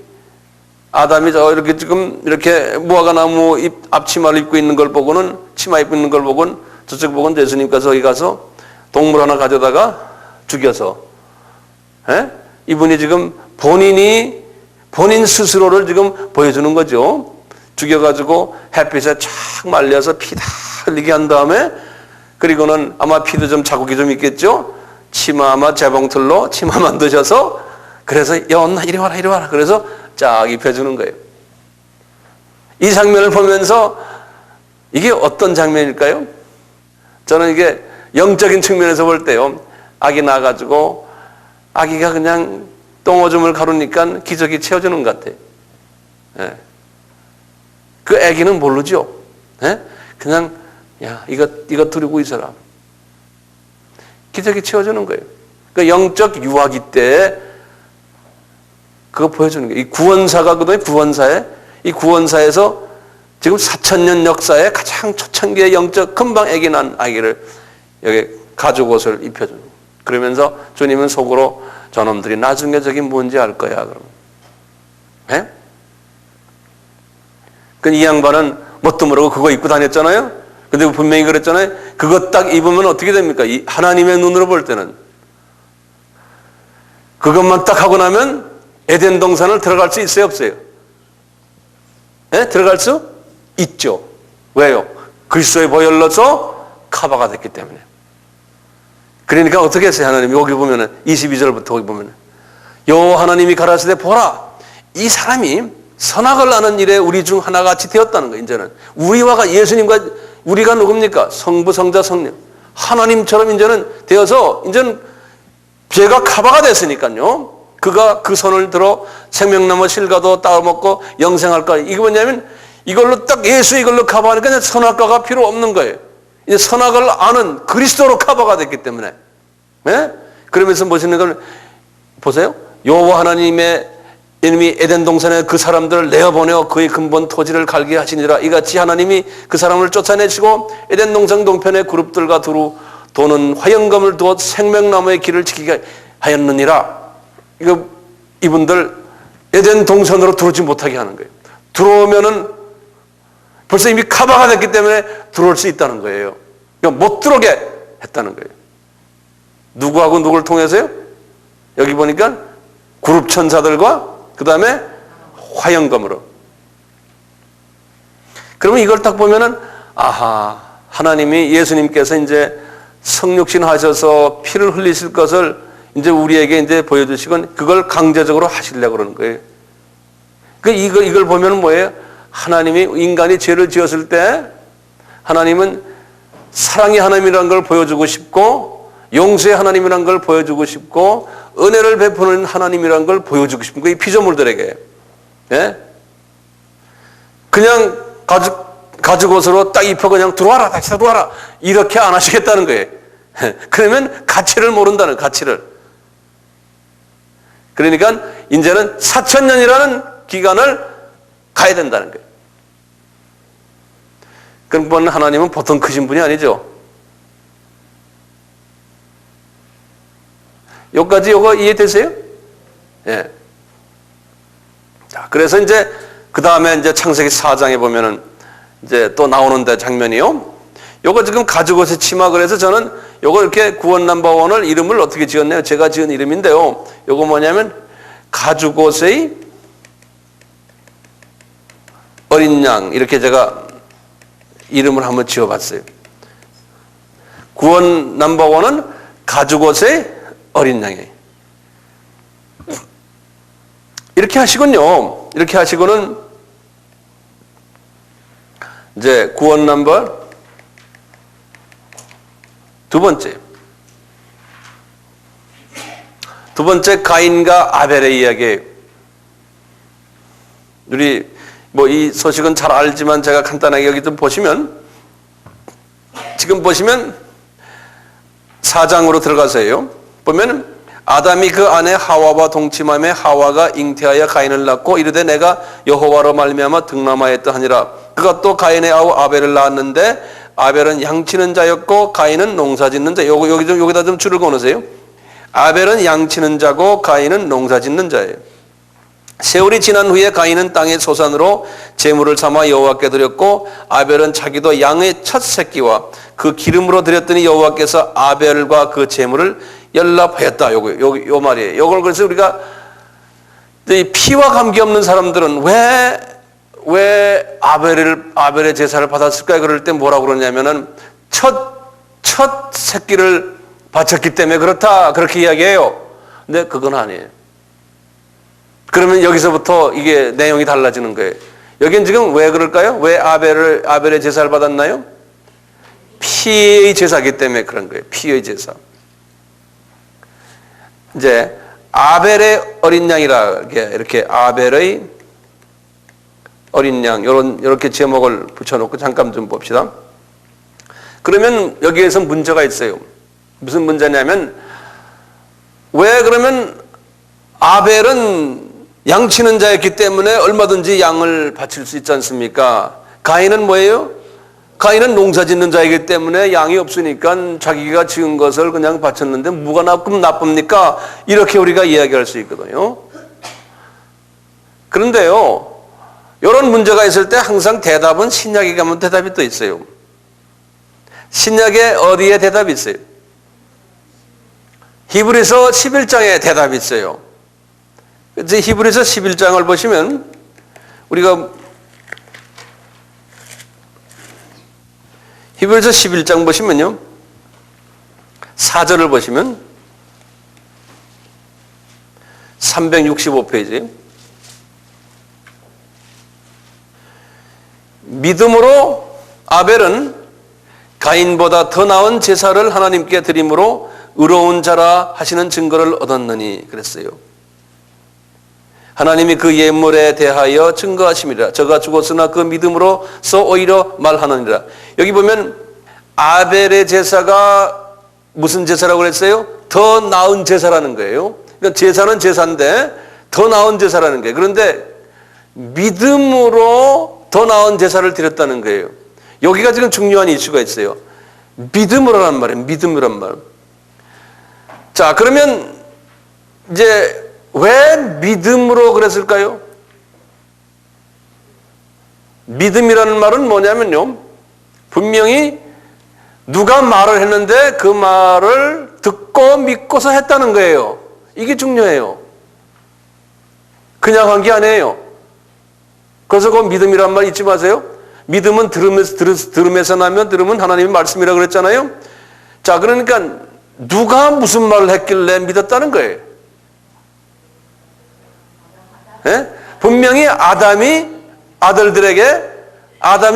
아담이 이렇게 지금 이렇게 무화과 나무 앞치마를 입고 있는 걸 보고는 치마 입고 있는 걸 보고는 저쪽 보고는 예수님께서 여기 가서 동물 하나 가져다가 죽여서 이분이 지금 본인 스스로를 지금 보여주는 거죠. 죽여가지고 햇빛에 쫙 말려서 피 다 흘리게 한 다음에 그리고는 아마 피도 좀 자국이 좀 있겠죠. 치마 아마 재봉틀로 치마 만드셔서 그래서 여언나 이리 와라 이리 와라 그래서 쫙 입혀주는 거예요. 이 장면을 보면서 이게 어떤 장면일까요? 저는 이게 영적인 측면에서 볼 때요. 아기 낳아가지고 아기가 그냥 똥오줌을 가루니까 기저귀 채워주는 것 같아요. 예. 그 아기는 모르죠. 예? 그냥 야 이거 두르고 있어라. 기저귀 채워주는 거예요. 그 영적 유아기 때 그거 보여주는 거예요. 이 구원사가 그동안 이 구원사에서 지금 4,000년 역사에 가장 초창기의 영적 금방 아기 난 아기를 여기 가죽옷을 입혀주는 거예요. 그러면서 주님은 속으로 저놈들이 나중에 저게 뭔지 알 거야. 그러면. 예? 그 이 양반은 뭣도 모르고 그거 입고 다녔잖아요. 근데 분명히 그랬잖아요. 그거 딱 입으면 어떻게 됩니까? 이 하나님의 눈으로 볼 때는 그것만 딱 하고 나면 에덴 동산을 들어갈 수 있어요, 없어요? 예? 들어갈 수 있죠. 왜요? 그리스도의 보혈로서 커버가 됐기 때문에. 그러니까 어떻게 했어요? 하나님이 여기 보면은 22절부터 거기 보면은 요 하나님이 가라사대 보라 이 사람이 선악을 아는 일에 우리 중 하나같이 되었다는 거예요. 이제는 우리와 예수님과 우리가 누굽니까? 성부 성자 성령 하나님처럼 이제는 되어서 이제는 죄가 커버가 됐으니까요. 그가 그 손을 들어 생명나무 실과도 따먹고 영생할까. 이게 뭐냐면 이걸로 딱 예수 이걸로 커버하니까 선악과가 필요 없는 거예요. 이제 선악을 아는 그리스도로 커버가 됐기 때문에. 네? 그러면서 멋있는 걸 보세요. 여호와 하나님의 이놈이 에덴 동산에 그 사람들을 내어보내어 그의 근본 토지를 갈게 하시니라. 이같이 하나님이 그 사람을 쫓아내시고 에덴 동산 동편의 그룹들과 두루 도는 화영검을 두어 생명나무의 길을 지키게 하였느니라. 이분들 에덴 동산으로 들어오지 못하게 하는 거예요. 들어오면은 벌써 이미 커버가 됐기 때문에 들어올 수 있다는 거예요. 그러니까 못 들어오게 했다는 거예요. 누구하고 누구를 통해서요? 여기 보니까 그룹 천사들과 그 다음에 화영검으로. 그러면 이걸 딱 보면은 아하 하나님이 예수님께서 이제 성육신 하셔서 피를 흘리실 것을 이제 우리에게 이제 보여주시건 그걸 강제적으로 하시려고 그러는 거예요. 이걸 보면 뭐예요? 하나님이 인간이 죄를 지었을 때 하나님은 사랑의 하나님이라는 걸 보여주고 싶고 용서의 하나님이라는 걸 보여주고 싶고 은혜를 베푸는 하나님이라는 걸 보여주고 싶은 거예요. 이 피조물들에게. 예? 그냥 가죽옷으로 딱 입혀 그냥 들어와라 다시 들어와라 이렇게 안 하시겠다는 거예요. 그러면 가치를 모른다는 가치를. 그러니까 이제는 4,000년이라는 기간을 가야 된다는 거예요. 그럼 하나님은 보통 크신 분이 아니죠. 여기까지 요거 이해되세요? 예. 자, 그래서 이제 그 다음에 이제 창세기 4장에 보면은 이제 또 나오는데 장면이요. 요거 지금 가죽옷의 치마 그래서 저는 요거 이렇게 구원 넘버원을 이름을 어떻게 지었나요? 제가 지은 이름인데요. 요거 뭐냐면 가죽옷의 어린 양 이렇게 제가 이름을 한번 지어봤어요. 구원 넘버원은 가죽옷의 어린 양이에요. 이렇게 하시군요. 이렇게 하시고는 이제 구원 넘버 두 번째 가인과 아벨의 이야기예요. 우리 뭐 이 소식은 잘 알지만 제가 간단하게 여기 좀 보시면, 지금 보시면 4장으로 들어가세요. 보면 아담이 그 아내 하와와 동침함에 하와가 잉태하여 가인을 낳고 이르되 내가 여호와로 말미암아 등남하였다 하니라. 그가 또 가인의 아우 아벨을 낳았는데 아벨은 양치는 자였고 가인은 농사짓는 자. 여기다 좀 줄을 그어놓으세요. 아벨은 양치는 자고 가인은 농사짓는 자예요. 세월이 지난 후에 가인은 땅의 소산으로 제물을 삼아 여호와께 드렸고 아벨은 자기도 양의 첫 새끼와 그 기름으로 드렸더니 여호와께서 아벨과 그 제물을 연락하였다. 요 말이에요. 요걸 그래서 우리가 피와 관계없는 사람들은 왜 아벨의 제사를 받았을까요? 그럴 때 뭐라고 그러냐면은 첫 새끼를 바쳤기 때문에 그렇다, 그렇게 이야기해요. 근데 그건 아니에요. 그러면 여기서부터 이게 내용이 달라지는 거예요. 여긴 지금 왜 그럴까요? 왜 아벨의 제사를 받았나요? 피의 제사이기 때문에 그런 거예요. 피의 제사. 이제 아벨의 어린 양이라 이렇게 아벨의 어린 양, 이렇게 제목을 붙여놓고 잠깐 좀 봅시다. 그러면 여기에서 문제가 있어요. 무슨 문제냐면, 왜 그러면 아벨은 양치는 자였기 때문에 얼마든지 양을 바칠 수 있지 않습니까? 가인은 뭐예요? 가인은 농사 짓는 자이기 때문에 양이 없으니까 자기가 지은 것을 그냥 바쳤는데 뭐가 나쁩니까? 이렇게 우리가 이야기할 수 있거든요. 그런데요, 이런 문제가 있을 때 항상 대답은 신약에 가면 대답이 또 있어요. 신약에 어디에 대답이 있어요? 히브리서 11장에 대답이 있어요. 이제 히브리서 11장을 보시면 우리가 히브리서 11장 보시면요, 4절을 보시면 365페이지, 믿음으로 아벨은 가인보다 더 나은 제사를 하나님께 드림으로 의로운 자라 하시는 증거를 얻었느니 그랬어요. 하나님이 그 예물에 대하여 증거하심이라. 저가 죽었으나 그 믿음으로서 오히려 말하느니라. 여기 보면 아벨의 제사가 무슨 제사라고 그랬어요? 더 나은 제사라는 거예요. 그러니까 제사는 제사인데 더 나은 제사라는 거예요. 그런데 믿음으로 더 나은 제사를 드렸다는 거예요. 여기가 지금 중요한 이슈가 있어요. 믿음으로란 말이에요. 믿음이란 말. 자, 그러면 이제 왜 믿음으로 그랬을까요? 믿음이라는 말은 뭐냐면요, 분명히 누가 말을 했는데 그 말을 듣고 믿고서 했다는 거예요. 이게 중요해요. 그냥 한 게 아니에요. 그래서 그 믿음이란 말 잊지 마세요. 믿음은 들음에서 나면 들음은 하나님의 말씀이라고 그랬잖아요. 자, 그러니까 누가 무슨 말을 했길래 믿었다는 거예요. 예? 분명히 아담이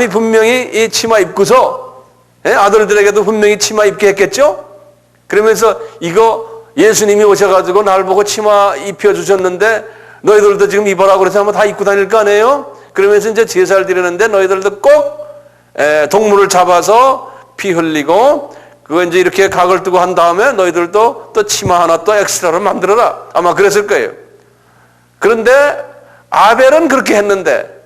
분명히 이 치마 입고서, 예? 아들들에게도 분명히 치마 입게 했겠죠? 그러면서 이거 예수님이 오셔가지고 날 보고 치마 입혀주셨는데 너희들도 지금 입어라 그래서 한번 다 입고 다닐 거 아니에요? 그러면서 이제 제사를 드리는데 너희들도 꼭 동물을 잡아서 피 흘리고 그거 이제 이렇게 각을 뜨고 한 다음에 너희들도 또 치마 하나 또 엑스트라로 만들어라. 아마 그랬을 거예요. 그런데 아벨은 그렇게 했는데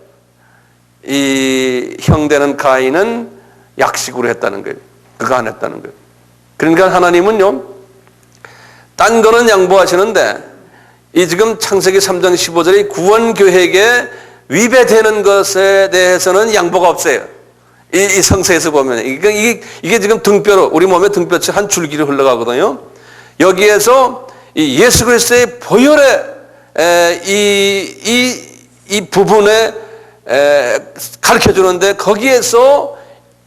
이 형되는 가인은 약식으로 했다는 거예요. 그거 안 했다는 거예요. 그러니까 하나님은요, 딴 거는 양보하시는데 이 지금 창세기 3장 15절의 구원 계획에 위배되는 것에 대해서는 양보가 없어요. 이 성서에서 보면 이게 지금 등뼈로 우리 몸에 등뼈치 한 줄기로 흘러가거든요. 여기에서 이 예수 그리스도의 보혈의 이 부분에 가르쳐 주는데 거기에서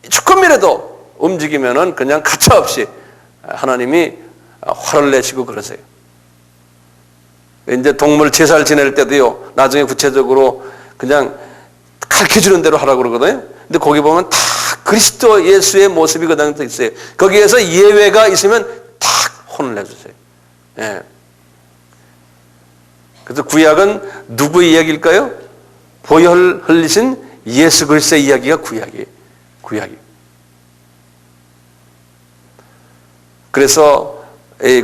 조금이라도 움직이면은 그냥 가차없이 하나님이 화를 내시고 그러세요. 이제 동물 제사를 지낼 때도요, 나중에 구체적으로 그냥 가르쳐 주는 대로 하라고 그러거든요. 근데 거기 보면 다 그리스도 예수의 모습이 그다음에 있어요. 거기에서 예외가 있으면 탁 혼을 내주세요. 예. 그래서 구약은 누구의 이야기일까요? 보혈 흘리신 예수 그리스도의 이야기가 구약이에요. 구약이. 그래서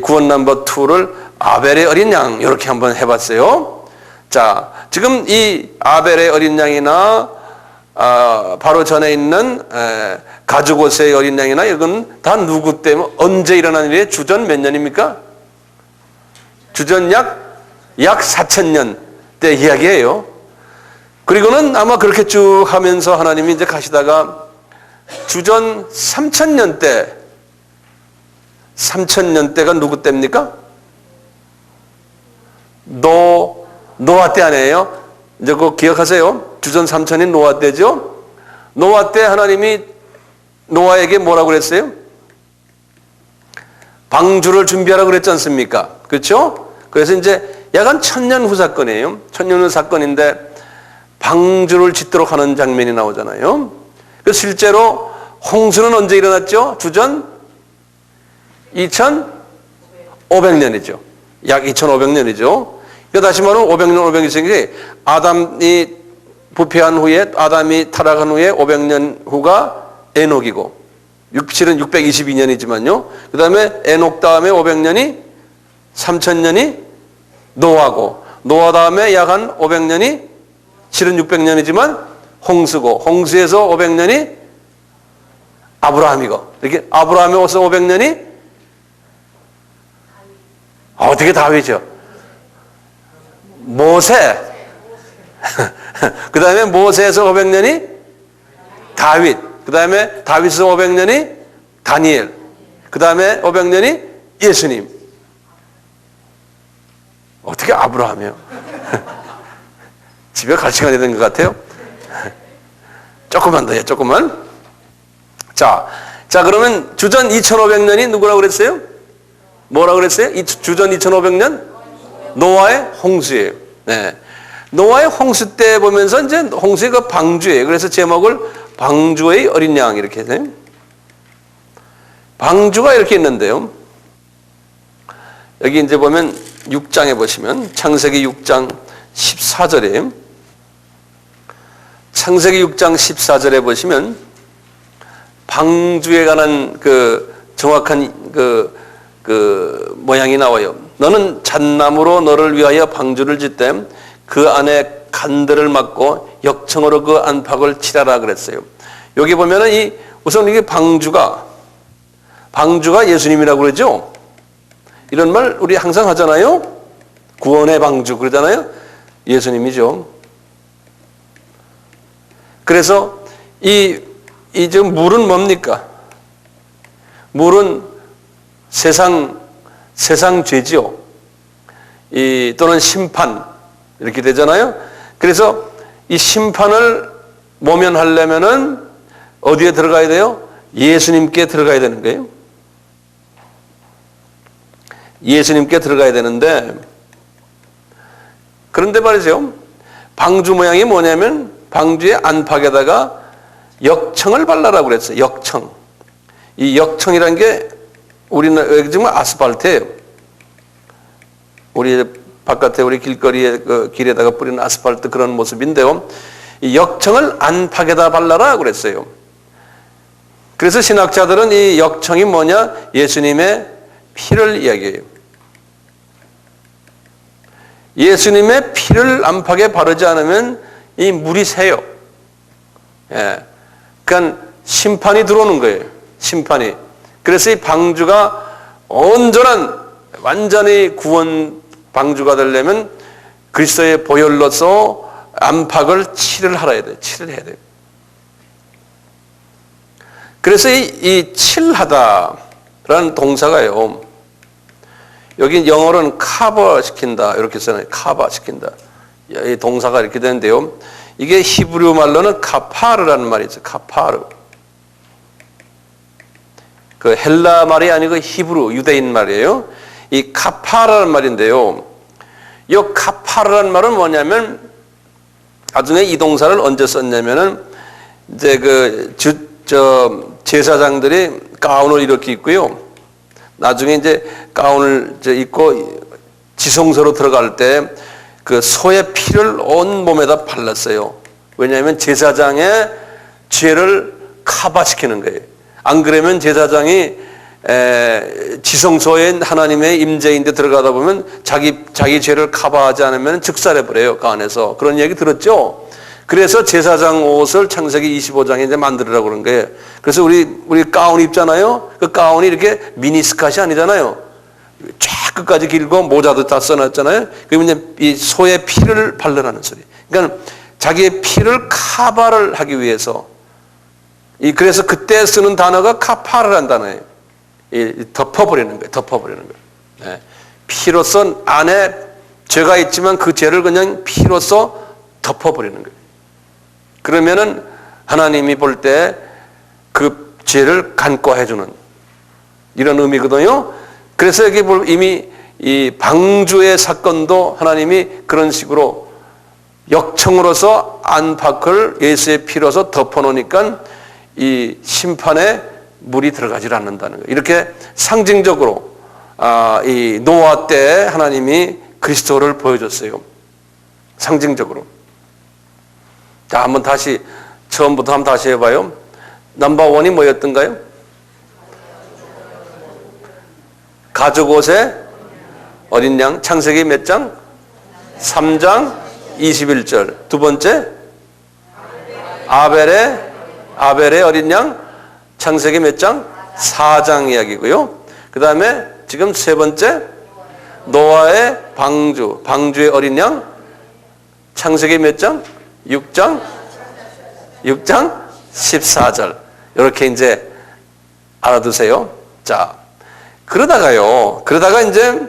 구원 넘버 2를 아벨의 어린 양 이렇게 한번 해봤어요. 자, 지금 이 아벨의 어린 양이나 바로 전에 있는 가죽옷의 어린 양이나 이건 다 누구 때문에 언제 일어난 일이에요? 주전 몇 년입니까? 주전 약 4,000년 때 이야기예요. 그리고는 아마 그렇게 쭉 하면서 하나님이 이제 가시다가 주전 3,000년 때 3,000년 때가 누구 때입니까? 노아 때 아니에요? 이제 그거 기억하세요. 주전 3,000이 노아 때죠? 노아 때 하나님이 노아에게 뭐라고 그랬어요? 방주를 준비하라고 그랬지 않습니까? 그렇죠? 그래서 이제 약간 1,000년 후 사건이에요. 1,000년 후 사건인데 방주를 짓도록 하는 장면이 나오잖아요. 그래서 실제로 홍수는 언제 일어났죠? 주전 2,500년이죠. 약 2,500년이죠. 그러니까 다시 말하면 500년, 500년이 아담이 부패한 후에, 아담이 타락한 후에 500년 후가 에녹이고, 실은 622년이지만요. 그 다음에 에녹 다음에 500년이 3,000년이 노아고, 노아 다음에 약 한 500년이 실은 600년이지만 홍수고, 홍수에서 500년이 아브라함이고, 이렇게 아브라함에서 500년이 어떻게 다윗이죠? 모세. 그 다음에 모세에서 500년이 다윗. 그 다음에 다윗에서 500년이 다니엘. 그 다음에 500년이 예수님. 어떻게 아브라함이요? 집에 갈 시간이 된 것 같아요. 조금만 더요, 조금만. 자, 그러면 주전 2,500년이 누구라고 그랬어요? 뭐라고 그랬어요? 주전 2,500년? 노아의 홍수예요. 네. 노아의 홍수 때 보면서 이제 홍수의 그 방주예요. 그래서 제목을 방주의 어린 양 이렇게 해요. 방주가 이렇게 있는데요. 여기 이제 보면 6장에 보시면 창세기 6장 14절에 창세기 6장 14절에 보시면 방주에 관한 그 정확한 그 모양이 나와요. 너는 잣나무로 너를 위하여 방주를 짓되 그 안에 간들을 막고 역청으로 그 안팎을 칠하라 그랬어요. 여기 보면은 우선 이게 방주가 예수님이라고 그러죠. 이런 말 우리 항상 하잖아요. 구원의 방주 그러잖아요. 예수님이죠. 그래서 지금 물은 뭡니까? 물은 세상 죄지요. 또는 심판 이렇게 되잖아요. 그래서 이 심판을 모면하려면은 어디에 들어가야 돼요? 예수님께 들어가야 되는 거예요. 예수님께 들어가야 되는데 그런데 말이죠. 방주 모양이 뭐냐면 방주의 안팎에다가 역청을 발라라고 그랬어요. 역청. 이 역청이라는 게 우리는 지금 아스팔트예요. 우리 바깥에 우리 길거리에 길에다가 뿌리는 아스팔트 그런 모습인데요. 이 역청을 안팎에다 발라라 그랬어요. 그래서 신학자들은 이 역청이 뭐냐? 예수님의 피를 이야기해요. 예수님의 피를 안팎에 바르지 않으면 이 물이 새요. 예. 그러니까 심판이 들어오는 거예요. 심판이. 그래서 이 방주가 온전한 완전히 구원 방주가 되려면 그리스도의 보혈로서 안팎을 칠을 해야 돼요. 칠을 해야 돼요. 그래서 이 칠하다라는 동사가요. 여기 영어로는 커버 시킨다 이렇게 써요. 커버 시킨다. 이 동사가 이렇게 되는데요. 이게 히브리 말로는 카파르라는 말이 있어요. 카파르. 그 헬라 말이 아니고 히브리 유대인 말이에요. 이 카파르라는 말인데요. 이 카파르라는 말은 뭐냐면 나중에 이 동사를 언제 썼냐면은 이제 제사장들이 가운을 이렇게 입고요. 나중에 이제 가운을 입고 지성소로 들어갈 때 그 소의 피를 온 몸에다 발랐어요. 왜냐하면 제사장의 죄를 커버시키는 거예요. 안 그러면 제사장이 지성소에 하나님의 임재인데 들어가다 보면 자기 죄를 커버하지 않으면 즉살해 버려요. 그 안에서. 그런 얘기 들었죠? 그래서 제사장 옷을 창세기 25장에 이제 만들으라고 그런 거예요. 그래서 우리 가운 입잖아요. 그 가운이 이렇게 미니스컷이 아니잖아요. 쫙 끝까지 길고 모자도 다 써놨잖아요. 그러면 이제 이 소의 피를 발라라는 소리. 그러니까 자기의 피를 카바를 하기 위해서. 그래서 그때 쓰는 단어가 카파르라는 단어예요. 덮어버리는 거예요. 덮어버리는 거예요. 네. 피로써 안에 죄가 있지만 그 죄를 그냥 피로써 덮어버리는 거예요. 그러면은 하나님이 볼 때 그 죄를 간과해주는 이런 의미거든요. 그래서 여기 이미 이 방주의 사건도 하나님이 그런 식으로 역청으로서 안팎을 예수의 피로서 덮어놓으니까 이 심판에 물이 들어가지 않는다는 거예요. 이렇게 상징적으로 이 노아 때 하나님이 그리스도를 보여줬어요. 상징적으로. 자, 한번 다시 처음부터 한번 다시 해봐요. 넘버원이 뭐였던가요? 가죽 옷에 어린 양. 창세기 몇 장? 3장 21절. 두 번째 아벨의 어린 양. 창세기 몇 장? 4장 이야기고요. 그 다음에 지금 세 번째 노아의 방주의 어린 양. 창세기 몇 장? 6장 14절. 이렇게 이제 알아두세요. 자, 그러다가 이제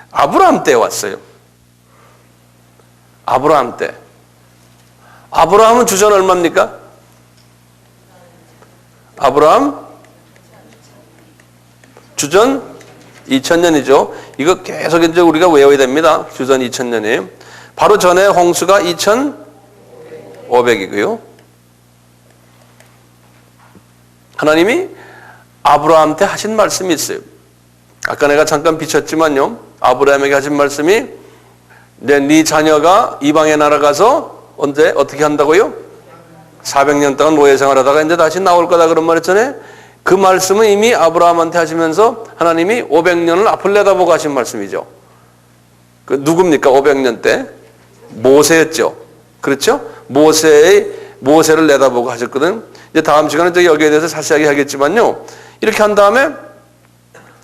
아브라함 때 왔어요. 아브라함 때. 아브라함은 주전 얼마입니까? 아브라함 주전 2000년이죠. 이거 계속 이제 우리가 외워야 됩니다. 주전 2000년이. 바로 전에 홍수가 2500이고요. 하나님이 아브라함한테 하신 말씀이 있어요. 아까 내가 잠깐 비쳤지만요. 아브라함에게 하신 말씀이 네 자녀가 이방에 날아가서 언제 어떻게 한다고요? 400년 동안 노예 생활하다가 이제 다시 나올 거다 그런 말 했잖아요. 그 말씀은 이미 아브라함한테 하시면서 하나님이 500년을 앞을 내다보고 하신 말씀이죠. 그 누굽니까? 500년 때 모세였죠. 그렇죠? 모세를 내다보고 하셨거든. 이제 다음 시간에 또 여기에 대해서 자세하게 하겠지만요. 이렇게 한 다음에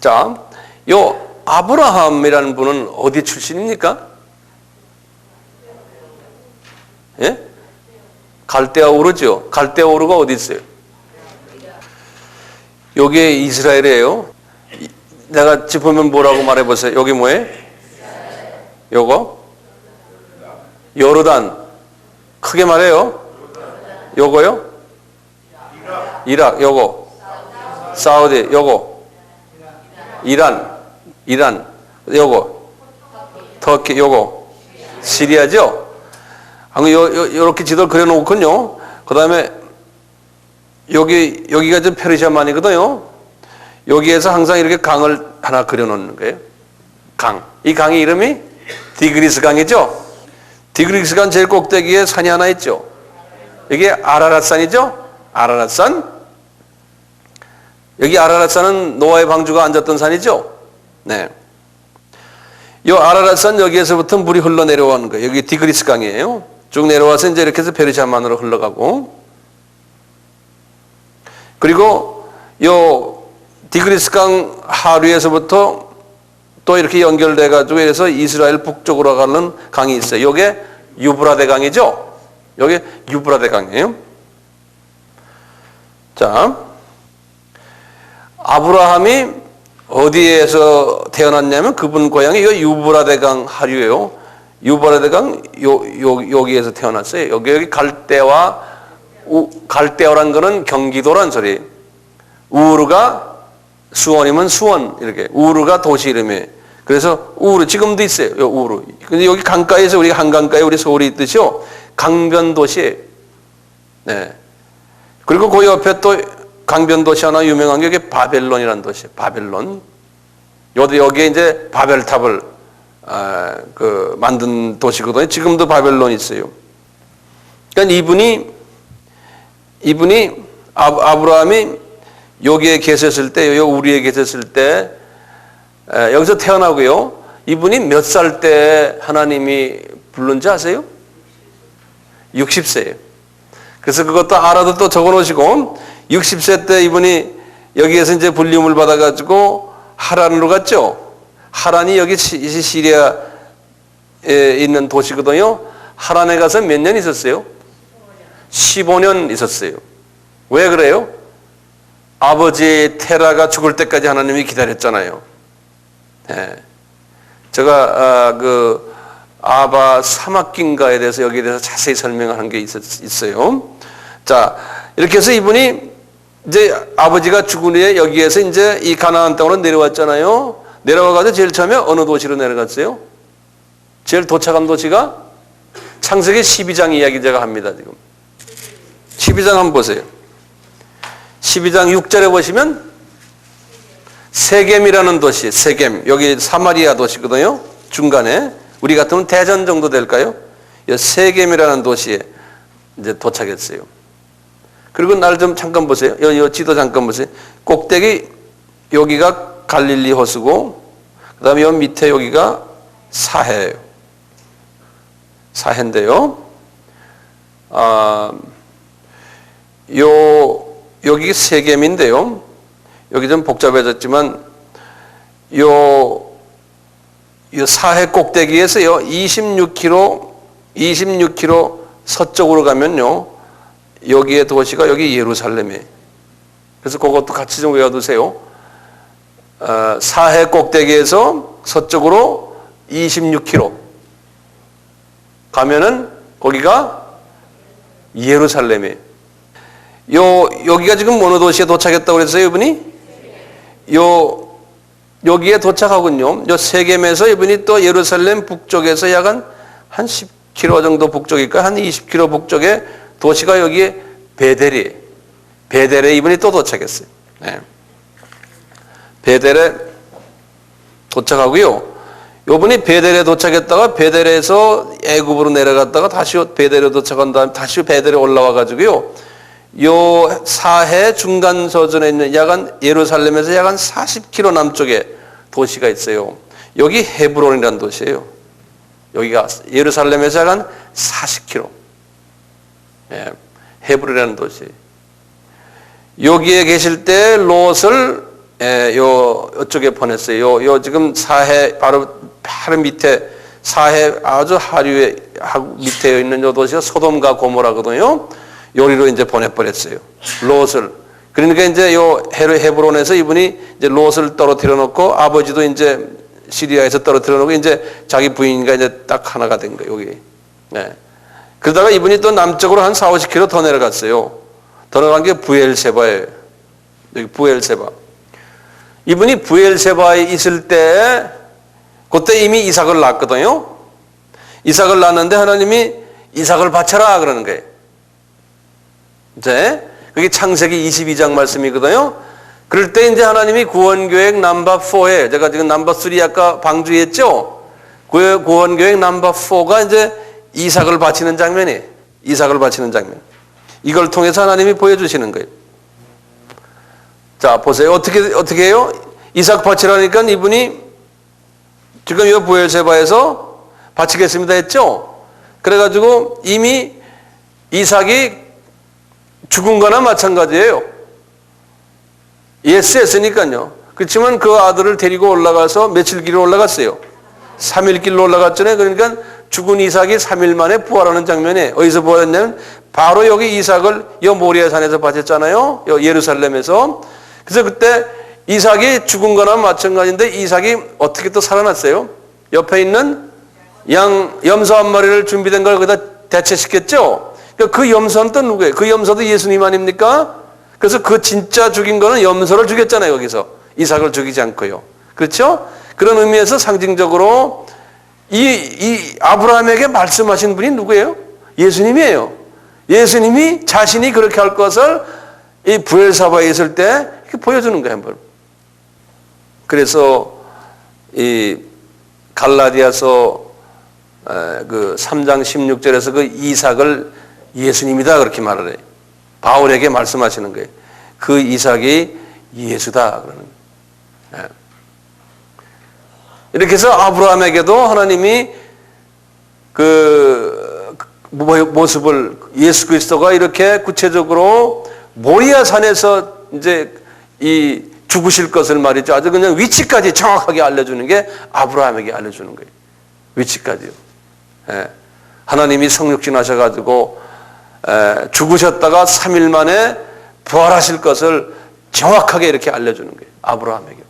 자, 요 아브라함이라는 분은 어디 출신입니까? 예? 갈대아 우르죠. 갈대아 우르가 어디 있어요? 여기 이스라엘이에요. 내가 짚으면 뭐라고 말해보세요. 여기 뭐예요? 요거? 요르단. 크게 말해요. 요거요? 이락. 요거? 사우디. 요거? 이란. 요거? 터키. 요거? 시리아죠? 요렇게 지도를 그려놓군요. 그 다음에 여기가 좀 페르시아만이거든요. 여기에서 항상 이렇게 강을 하나 그려놓는 거예요. 강. 이 강의 이름이 디그리스 강이죠. 디그리스 강 제일 꼭대기에 산이 하나 있죠. 이게 아라랏산이죠. 아라랏산. 여기 아라랏산은 노아의 방주가 앉았던 산이죠. 네. 이 아라랏산 여기에서부터 물이 흘러내려오는 거예요. 여기 디그리스 강이에요. 쭉 내려와서 이제 이렇게 해서 페르시아만으로 흘러가고. 그리고 요 디그리스 강 하류에서부터 또 이렇게 연결돼 가지고 이래서 이스라엘 북쪽으로 가는 강이 있어요. 요게 유브라데 강이죠. 요게 유브라데 강이에요. 자, 아브라함이 어디에서 태어났냐면 그분 고향이 요 유브라데 강 하류예요. 유브라데 강 여기에서 태어났어요. 여기 갈대어란 거는 경기도란 소리. 우르가 수원이면 수원 이렇게. 우르가 도시 이름이에요. 그래서 우르 지금도 있어요. 요 우르. 근데 여기 강가에서 우리가 한강가에 우리 서울이 있듯이요. 강변 도시예요. 네. 그리고 그 옆에 또 강변 도시 하나 유명한 게 이게 바벨론이라는 도시예요. 바벨론. 여기에 이제 바벨탑을 만든 도시거든요. 지금도 바벨론이 있어요. 그러니까 이분이 아브라함이 여기에 계셨을 때, 우리에 계셨을 때 여기서 태어나고요. 이분이 몇 살 때 하나님이 부른지 아세요? 60세예요. 그래서 그것도 알아도 또 적어 놓으시고 60세 때 이분이 여기에서 이제 불림을 받아가지고 하란으로 갔죠. 하란이 여기 시리아에 있는 도시거든요. 하란에 가서 몇 년 있었어요? 15년 있었어요. 왜 그래요? 아버지 테라가 죽을 때까지 하나님이 기다렸잖아요. 네. 제가 아바 사막긴가에 대해서 여기에 대해서 자세히 설명하는 게 있어요. 자, 이렇게 해서 이분이 이제 아버지가 죽은 후에 여기에서 이제 이 가나안 땅으로 내려왔잖아요. 내려와가지고 제일 처음에 어느 도시로 내려갔어요? 제일 도착한 도시가 창세기 12장 이야기 제가 합니다, 지금. 12장 한번 보세요. 12장 6절에 보시면 세겜이라는 도시, 세겜. 여기 사마리아 도시거든요. 중간에. 우리 같으면 대전 정도 될까요? 세겜이라는 도시에 이제 도착했어요. 그리고 날 좀 잠깐 보세요. 이 지도 잠깐 보세요. 꼭대기 여기가 갈릴리 호수고, 그 다음에 여 밑에 여기가 사해예요. 사해인데요. 여기 세겜인데요. 여기 좀 복잡해졌지만, 요 사해 꼭대기에서요, 26km 서쪽으로 가면요, 여기에 도시가 여기 예루살렘이에요. 그래서 그것도 같이 좀 외워두세요. 사해 꼭대기에서 서쪽으로 26km 가면은 거기가 예루살렘이에요. 여기가 지금 어느 도시에 도착했다고 그랬어요, 이분이? 여기에 도착하군요. 요 세겜에서 이분이 또 예루살렘 북쪽에서 약 한 10km 정도 북쪽일까? 한 20km 북쪽에 도시가 여기에 베델에 이분이 또 도착했어요. 네. 베델에 도착하고요. 이분이 베델에 도착했다가 베델에서 애굽으로 내려갔다가 다시 베델에 도착한 다음에 다시 베델에 올라와 가지고요. 요 사해 중간 서전에 있는 예루살렘에서 약 한 40km 남쪽에 도시가 있어요. 여기 헤브론이라는 도시예요. 여기가 예루살렘에서 약 한 40km. 예, 헤브론이라는 도시. 여기에 계실 때 롯을 이쪽에 보냈어요. 요 지금 사해 바로 밑에 사해 아주 하류에 밑에 있는 요 도시가 소돔과 고모라거든요. 요리로 이제 보내버렸어요. 롯을. 그러니까 이제 요 헤브론에서 이분이 이제 롯을 떨어뜨려 놓고 아버지도 이제 시리아에서 떨어뜨려 놓고 이제 자기 부인과 이제 딱 하나가 된 거예요, 여기. 네. 그러다가 이분이 또 남쪽으로 한 40-50km 더 내려갔어요. 더 내려간 게 부엘세바예요. 여기 부엘세바. 이분이 부엘세바에 있을 때 그때 이미 이삭을 낳았거든요. 이삭을 낳았는데 하나님이 이삭을 바쳐라 그러는 거예요. 이제 그게 창세기 22장 말씀이거든요. 그럴 때 이제 하나님이 구원계획 넘버 4에 제가 지금 넘버 3 아까 방주했죠. 그 구원계획 넘버 4가 이제 이삭을 바치는 장면이에요. 이삭을 바치는 장면. 이걸 통해서 하나님이 보여주시는 거예요. 자, 보세요. 어떻게 해요? 이삭 바치라니까 이분이 지금 이 부엘세바에서 바치겠습니다 했죠? 그래가지고 이미 이삭이 죽은 거나 마찬가지예요. 예스 했으니까요. 그렇지만 그 아들을 데리고 올라가서 며칠 길로 올라갔어요? 3일 길로 올라갔잖아요. 그러니까 죽은 이삭이 3일 만에 부활하는 장면에 어디서 부활했냐면 바로 여기 이삭을 이 모리아산에서 바쳤잖아요. 예루살렘에서. 그래서 그때 이삭이 죽은 거나 마찬가지인데 이삭이 어떻게 또 살아났어요? 옆에 있는 염소 한 마리를 준비된 걸 거기다 대체시켰죠. 그 염소는 또 누구예요? 그 염소도 예수님 아닙니까? 그래서 그 진짜 죽인 거는 염소를 죽였잖아요. 여기서 이삭을 죽이지 않고요. 그렇죠? 그런 의미에서 상징적으로 이 아브라함에게 말씀하신 분이 누구예요? 예수님이에요. 예수님이 자신이 그렇게 할 것을 이 브엘사바에 있을 때 이렇게 보여주는 거예요. 한번. 그래서 이 갈라디아서 그 3장 16절에서 그 이삭을 예수님이다 그렇게 말을 해요. 바울에게 말씀하시는 거예요. 그 이삭이 예수다 그러는 거예요. 이렇게 해서 아브라함에게도 하나님이 그 모습을 예수 그리스도가 이렇게 구체적으로 모리아 산에서 이제 이 죽으실 것을 말이죠. 아주 그냥 위치까지 정확하게 알려주는 게 아브라함에게 알려주는 거예요. 위치까지요. 하나님이 성육신하셔가지고 죽으셨다가 3일 만에 부활하실 것을 정확하게 이렇게 알려주는 거예요. 아브라함에게.